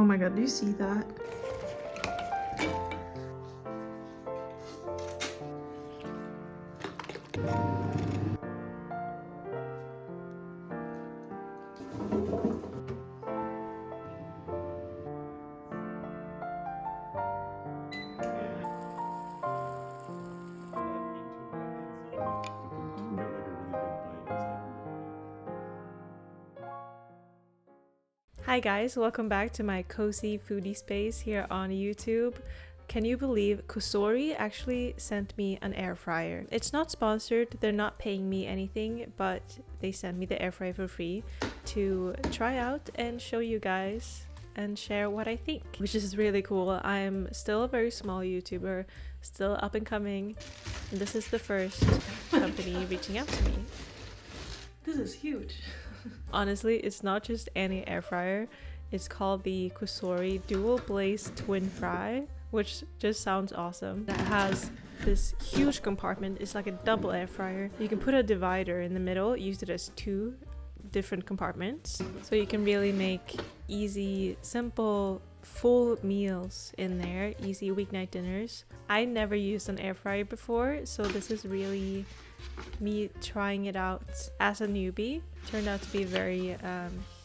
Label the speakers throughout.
Speaker 1: Oh my god, do you see that?
Speaker 2: Hi guys, welcome back to my cozy foodie space here on YouTube. Can you believe Cosori actually sent me an air fryer? It's not sponsored, they're not paying me anything, but they sent me the air fryer for free to try out and show you guys and share what I think, which is really cool. I'm still a very small YouTuber, still up and coming, and this is the first company reaching out to me.
Speaker 1: This is huge.
Speaker 2: Honestly, it's not just any air fryer. It's called the Cosori Dual Blaze Twin Fry, which just sounds awesome. It has this huge compartment. It's like a double air fryer. You can put a divider in the middle, use it as two different compartments. So you can really make easy, simple, full meals in there, easy weeknight dinners. I never used an air fryer before, so this is really me trying it out as a newbie. Turned out to be very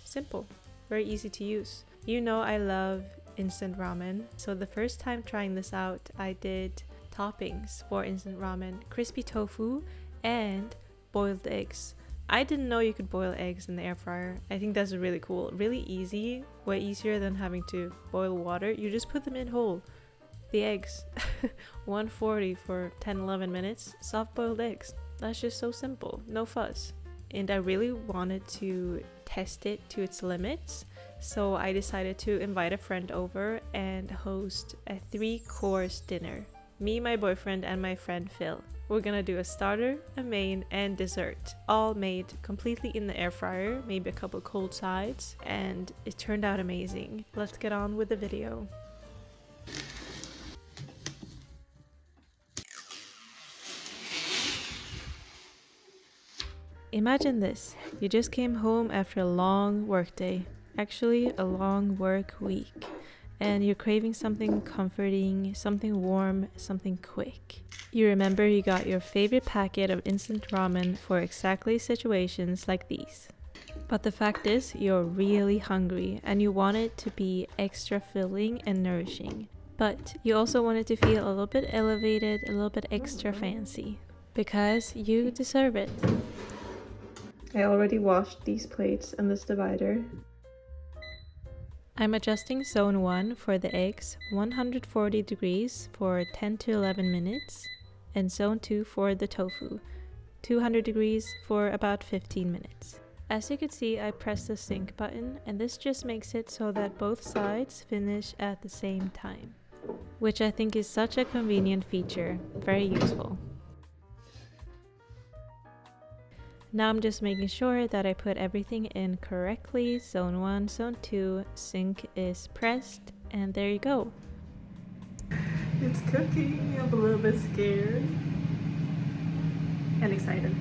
Speaker 2: simple, very easy to use. You know I love instant ramen, so the first time trying this out I did toppings for instant ramen, crispy tofu and boiled eggs. I didn't know you could boil eggs in the air fryer. I think that's really cool, really easy, way easier than having to boil water. You just put them in whole, the eggs. 140 for 10-11 minutes, soft boiled eggs. That's just so simple, no fuss. And I really wanted to test it to its limits, so I decided to invite a friend over and host a 3-course dinner. Me, my boyfriend, and my friend Phil. We're gonna do a starter, a main, and dessert, all made completely in the air fryer, maybe a couple cold sides, and it turned out amazing. Let's get on with the video. Imagine this, you just came home after a long work day, actually a long work week, and you're craving something comforting, something warm, something quick. You remember you got your favorite packet of instant ramen for exactly situations like these. But the fact is, you're really hungry and you want it to be extra filling and nourishing. But you also want it to feel a little bit elevated, a little bit extra fancy. Because you deserve it. I already washed these plates and this divider. I'm adjusting zone 1 for the eggs, 140 degrees for 10 to 11 minutes, and zone 2 for the tofu, 200 degrees for about 15 minutes. As you can see, I pressed the sync button, and this just makes it so that both sides finish at the same time, which I think is such a convenient feature, very useful. Now I'm just making sure that I put everything in correctly. Zone 1, zone 2, sync is pressed, and there you go.
Speaker 1: It's cooking. I'm a little bit scared and excited.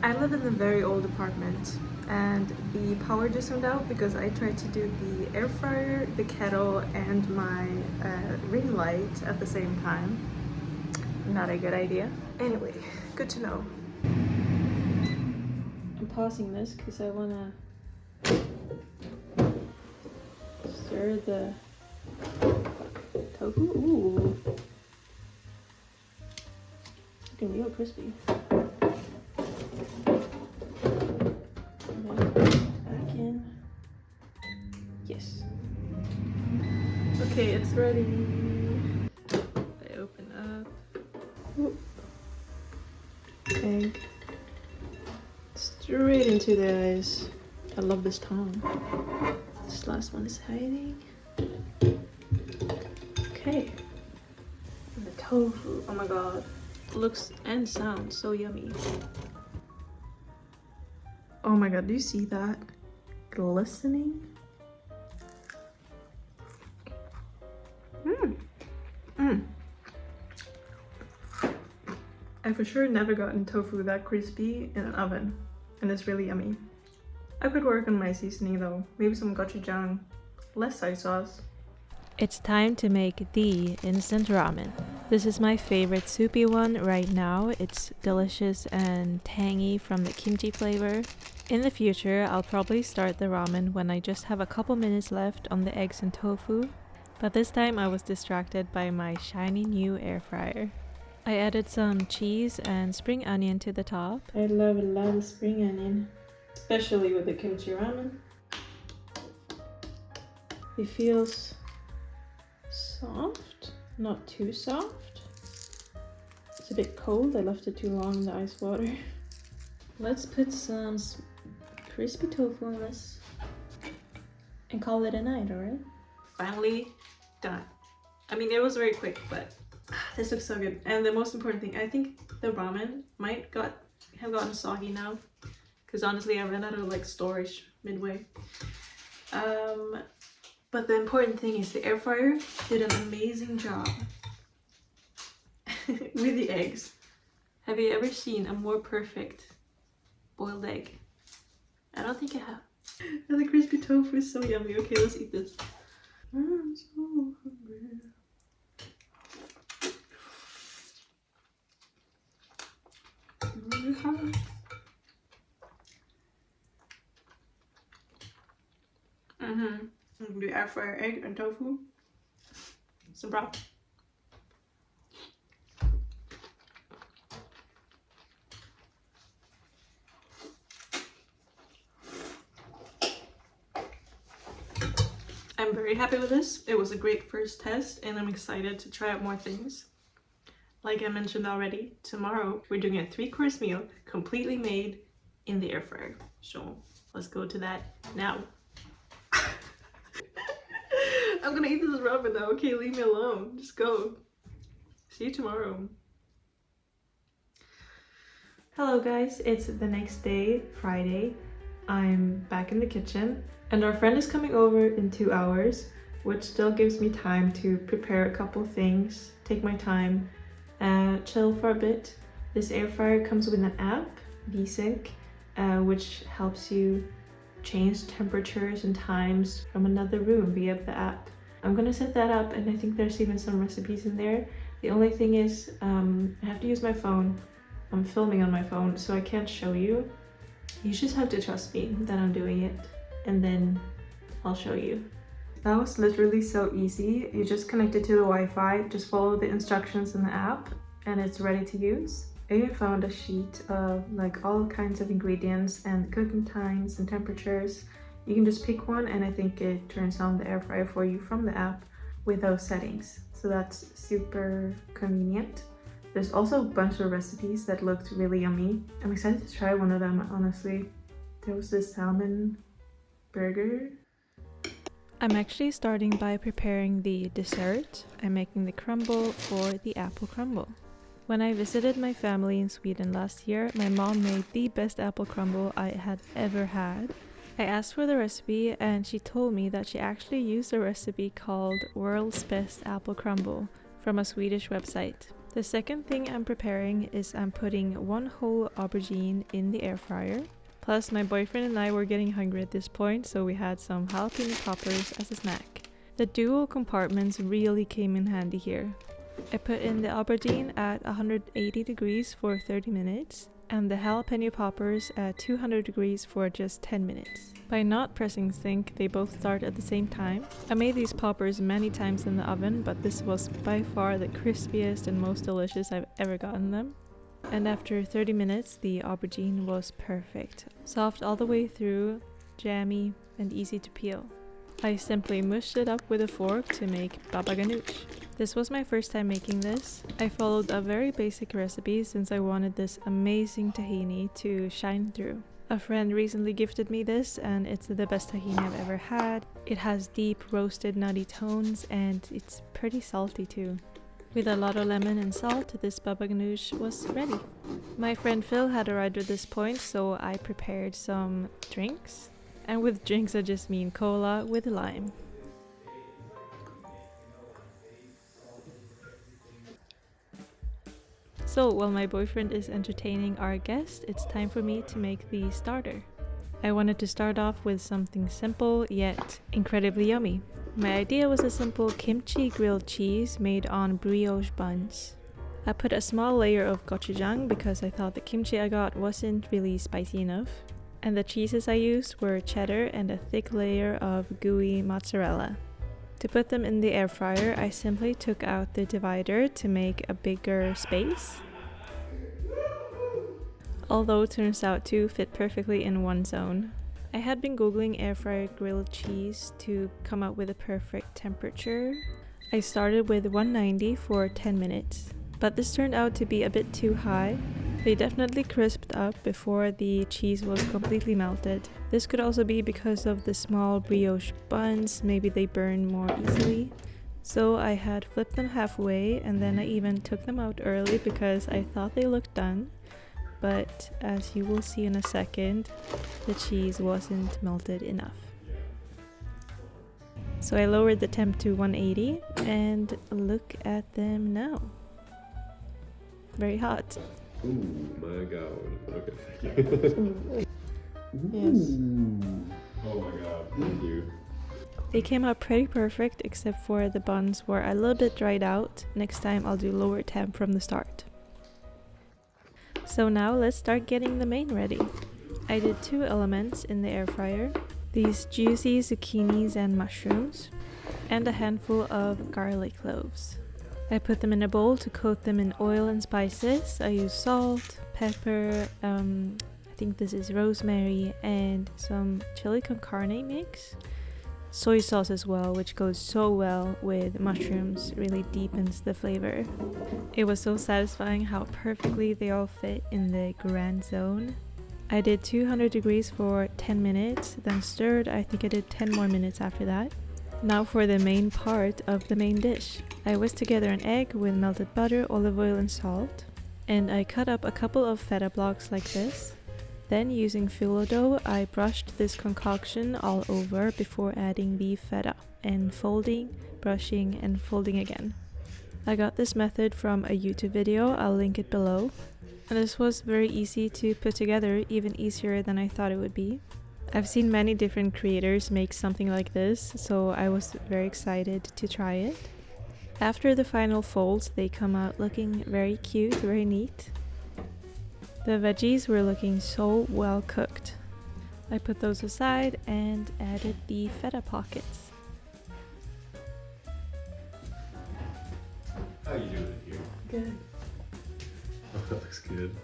Speaker 1: I live in a very old apartment and the power just went out because I tried to do the air fryer, the kettle, and my ring light at the same time. Not a good idea. Anyway, good to know. I'm pausing this because I want to stir the tofu. Ooh, looking real crispy. Back in. Yes. Okay, it's ready. I open up. Ooh. Okay. Straight into the eyes. I love this tone. This last one is hiding. Okay. And the tofu. Oh my god. Looks and sounds so yummy. Oh my god, do you see that? Glistening. I for sure never gotten tofu that crispy in an oven, and it's really yummy. I could work on my seasoning though. Maybe some gochujang, less soy sauce.
Speaker 2: It's time to make the instant ramen. This is my favorite soupy one right now. It's delicious and tangy from the kimchi flavor. In the future, I'll probably start the ramen when I just have a couple minutes left on the eggs and tofu. But this time I was distracted by my shiny new air fryer. I added some cheese and spring onion to the top.
Speaker 1: I love a lot of spring onion, especially with the kimchi ramen. It feels soft, not too soft. It's a bit cold, I left it too long in the ice water. Let's put some crispy tofu on this and call it a night, alright? Finally done. I mean, it was very quick, but this looks so good. And the most important thing, I think the ramen might have gotten soggy now, because honestly I ran out of like storage midway. But the important thing is the air fryer did an amazing job with the eggs. Have you ever seen a more perfect boiled egg? I don't think I have. And the crispy tofu is so yummy. Okay, let's eat this. I'm so hungry. The air fryer egg and tofu. Some broth. I'm very happy with this. It was a great first test and I'm excited to try out more things. Like I mentioned already, tomorrow we're doing a 3-course meal completely made in the air fryer. So let's go to that now. I'm gonna eat this ramen now. Okay, leave me alone. Just go. See you tomorrow. Hello guys, it's the next day, Friday. I'm back in the kitchen and our friend is coming over in 2 hours, which still gives me time to prepare a couple things, take my time, chill for a bit. This air fryer comes with an app, VSync, which helps you change temperatures and times from another room via the app. I'm gonna set that up and I think there's even some recipes in there. The only thing is I have to use my phone. I'm filming on my phone, so I can't show you. You just have to trust me that I'm doing it and then I'll show you. That was literally so easy. You just connect it to the Wi-Fi, just follow the instructions in the app and it's ready to use. I even found a sheet of like all kinds of ingredients and cooking times and temperatures. You can just pick one and I think it turns on the air fryer for you from the app with those settings. So that's super convenient. There's also a bunch of recipes that looked really yummy. I'm excited to try one of them, honestly. There was this salmon burger.
Speaker 2: I'm actually starting by preparing the dessert. I'm making the crumble for the apple crumble. When I visited my family in Sweden last year, my mom made the best apple crumble I had ever had. I asked for the recipe and she told me that she actually used a recipe called World's Best Apple Crumble from a Swedish website. The second thing I'm preparing is I'm putting 1 whole aubergine in the air fryer. Plus my boyfriend and I were getting hungry at this point, so we had some jalapeno poppers as a snack. The dual compartments really came in handy here. I put in the aubergine at 180 degrees for 30 minutes and the jalapeno poppers at 200 degrees for just 10 minutes. By not pressing sync, they both start at the same time. I made these poppers many times in the oven, but this was by far the crispiest and most delicious I've ever gotten them. And after 30 minutes, the aubergine was perfect. Soft all the way through, jammy, and easy to peel. I simply mushed it up with a fork to make baba ganoush. This was my first time making this. I followed a very basic recipe since I wanted this amazing tahini to shine through. A friend recently gifted me this and it's the best tahini I've ever had. It has deep roasted nutty tones and it's pretty salty too. With a lot of lemon and salt, this baba ganoush was ready. My friend Phil had arrived at this point, so I prepared some drinks. And with drinks I just mean cola with lime. So while my boyfriend is entertaining our guest, it's time for me to make the starter. I wanted to start off with something simple yet incredibly yummy. My idea was a simple kimchi grilled cheese made on brioche buns. I put a small layer of gochujang because I thought the kimchi I got wasn't really spicy enough. And the cheeses I used were cheddar and a thick layer of gooey mozzarella. To put them in the air fryer, I simply took out the divider to make a bigger space. Although it turns out to fit perfectly in one zone. I had been googling air fryer grilled cheese to come up with a perfect temperature. I started with 190 for 10 minutes, but this turned out to be a bit too high. They definitely crisped up before the cheese was completely melted. This could also be because of the small brioche buns, maybe they burn more easily. So I had flipped them halfway and then I even took them out early because I thought they looked done. But as you will see in a second, the cheese wasn't melted enough. So I lowered the temp to 180 and look at them now. Very hot.
Speaker 3: Ooh, my god. Okay, thank you.
Speaker 1: Yes.
Speaker 3: Oh my god, thank you.
Speaker 2: They came out pretty perfect except for the buns were a little bit dried out. Next time I'll do lower temp from the start. So now let's start getting the main ready. I did 2 elements in the air fryer. These juicy zucchinis and mushrooms, and a handful of garlic cloves. I put them in a bowl to coat them in oil and spices. I used salt, pepper, I think this is rosemary, and some chili con carne mix. Soy sauce as well, which goes so well with mushrooms, really deepens the flavor. It was so satisfying how perfectly they all fit in the grand zone. I did 200 degrees for 10 minutes, then stirred. I think I did 10 more minutes after that. Now for the main part of the main dish. I whisked together an egg with melted butter, olive oil and salt. And I cut up a couple of feta blocks like this. Then using phyllo dough, I brushed this concoction all over before adding the feta and folding, brushing and folding again. I got this method from a YouTube video, I'll link it below. And this was very easy to put together, even easier than I thought it would be. I've seen many different creators make something like this, so I was very excited to try it. After the final folds, they come out looking very cute, very neat. The veggies were looking so well cooked. I put those aside and added the feta pockets.
Speaker 3: How you doing here?
Speaker 1: Good.
Speaker 3: Oh, that looks good.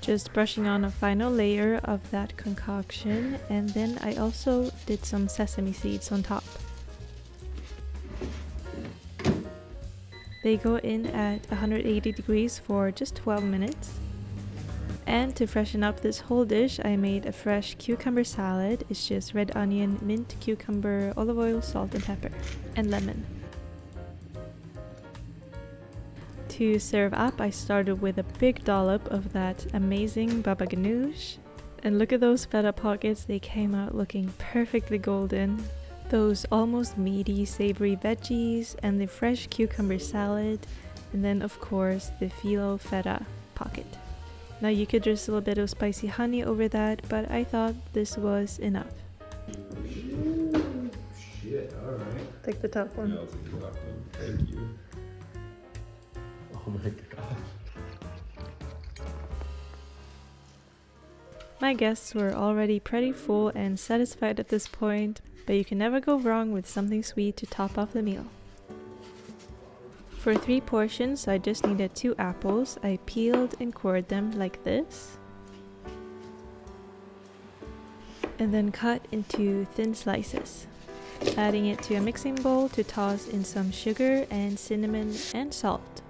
Speaker 2: Just brushing on a final layer of that concoction, and then I also did some sesame seeds on top. They go in at 180 degrees for just 12 minutes. And to freshen up this whole dish, I made a fresh cucumber salad. It's just red onion, mint, cucumber, olive oil, salt and pepper, and lemon. To serve up, I started with a big dollop of that amazing baba ganoush. And look at those feta pockets, they came out looking perfectly golden. Those almost meaty, savory veggies, and the fresh cucumber salad, and then of course the phyllo feta pocket. Now you could drizzle a bit of spicy honey over that, but I thought this was enough.
Speaker 3: Shit, alright.
Speaker 1: Take the top one.
Speaker 3: Yeah, I'll take the top one. Thank you. Oh my god.
Speaker 2: My guests were already pretty full and satisfied at this point, but you can never go wrong with something sweet to top off the meal. For 3 portions, I just needed 2 apples. I peeled and cored them like this. And then cut into thin slices. Adding it to a mixing bowl to toss in some sugar and cinnamon and salt.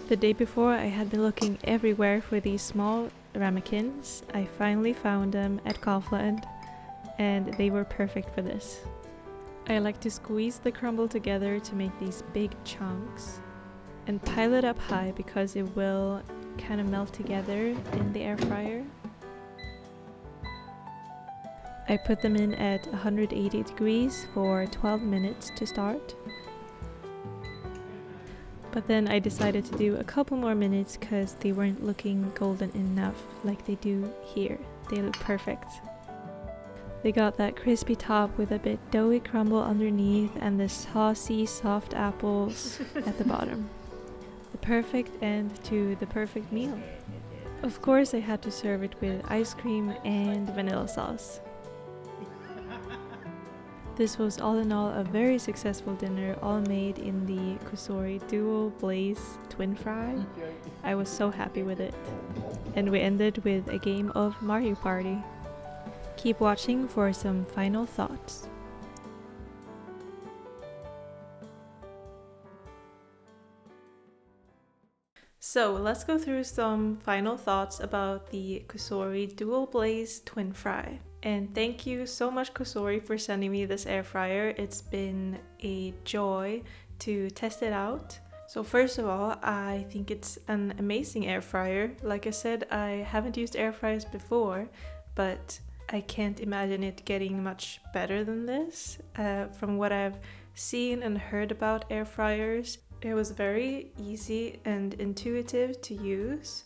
Speaker 2: The day before, I had been looking everywhere for these small ramekins. I finally found them at Kaufland, and they were perfect for this. I like to squeeze the crumble together to make these big chunks and pile it up high because it will kind of melt together in the air fryer. I put them in at 180 degrees for 12 minutes to start. But then I decided to do a couple more minutes because they weren't looking golden enough like they do here. They look perfect. They got that crispy top with a bit doughy crumble underneath and the saucy soft apples at the bottom. The perfect end to the perfect meal. Of course I had to serve it with ice cream and vanilla sauce. This was all in all a very successful dinner, all made in the Cosori Dual Blaze Twin Fry. I was so happy with it. And we ended with a game of Mario Party. Keep watching for some final thoughts. So let's go through some final thoughts about the Cosori Dual Blaze Twin Fry. And thank you so much, Cosori, for sending me this air fryer. It's been a joy to test it out. So first of all, I think it's an amazing air fryer. Like I said, I haven't used air fryers before, but I can't imagine it getting much better than this. From what I've seen and heard about air fryers, it was very easy and intuitive to use,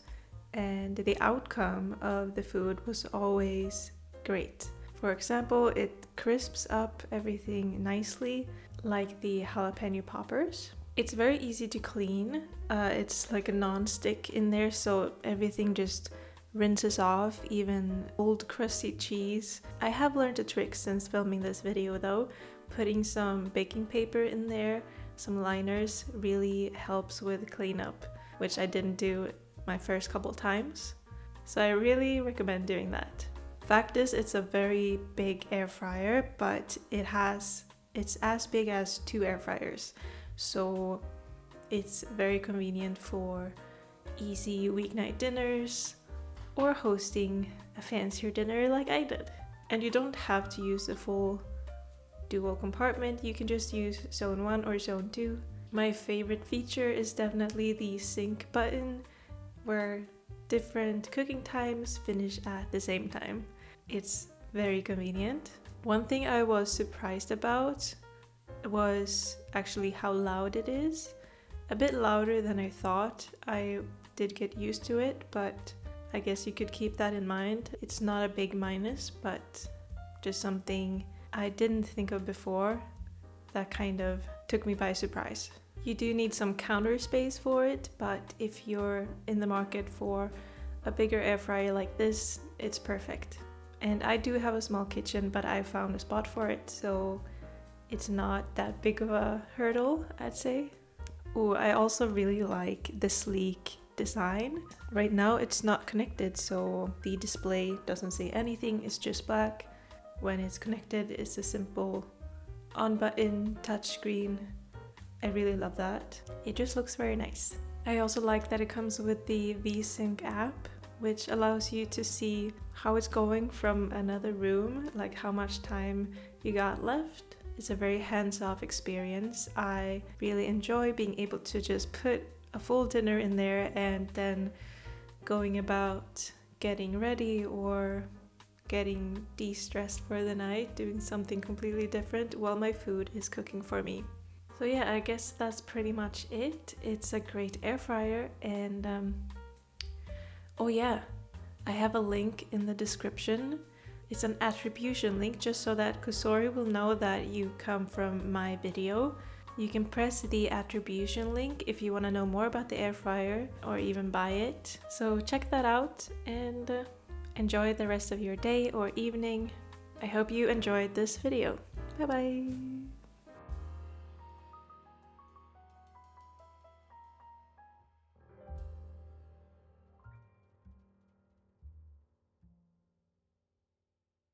Speaker 2: and the outcome of the food was always great. For example, it crisps up everything nicely, like the jalapeno poppers. It's very easy to clean. It's like a non-stick in there, so everything just rinses off, even old crusty cheese. I have learned a trick since filming this video though. Putting some baking paper in there, some liners, really helps with cleanup, which I didn't do my first couple times. So I really recommend doing that. Fact is, it's a very big air fryer, but it's as big as 2 air fryers. So it's very convenient for easy weeknight dinners or hosting a fancier dinner like I did. And you don't have to use the full dual compartment, you can just use zone 1 or zone 2. My favorite feature is definitely the sync button, where different cooking times finish at the same time. It's very convenient. One thing I was surprised about was actually how loud it is. A bit louder than I thought. I did get used to it, but I guess you could keep that in mind. It's not a big minus, but just something I didn't think of before that kind of took me by surprise. You do need some counter space for it, but if you're in the market for a bigger air fryer like this, it's perfect. And I do have a small kitchen, but I found a spot for it, so it's not that big of a hurdle, I'd say. Ooh, I also really like the sleek design. Right now it's not connected, so the display doesn't say anything, it's just black. When it's connected, it's a simple on-button touchscreen. I really love that. It just looks very nice. I also like that it comes with the VSync app, which allows you to see how it's going from another room, like how much time you got left. It's a very hands-off experience. I really enjoy being able to just put a full dinner in there and then going about getting ready or getting de-stressed for the night, doing something completely different while my food is cooking for me. So yeah, I guess that's pretty much it. It's a great air fryer, and oh yeah, I have a link in the description. It's an attribution link just so that Cosori will know that you come from my video. You can press the attribution link if you want to know more about the air fryer or even buy it. So check that out and enjoy the rest of your day or evening. I hope you enjoyed this video. Bye bye!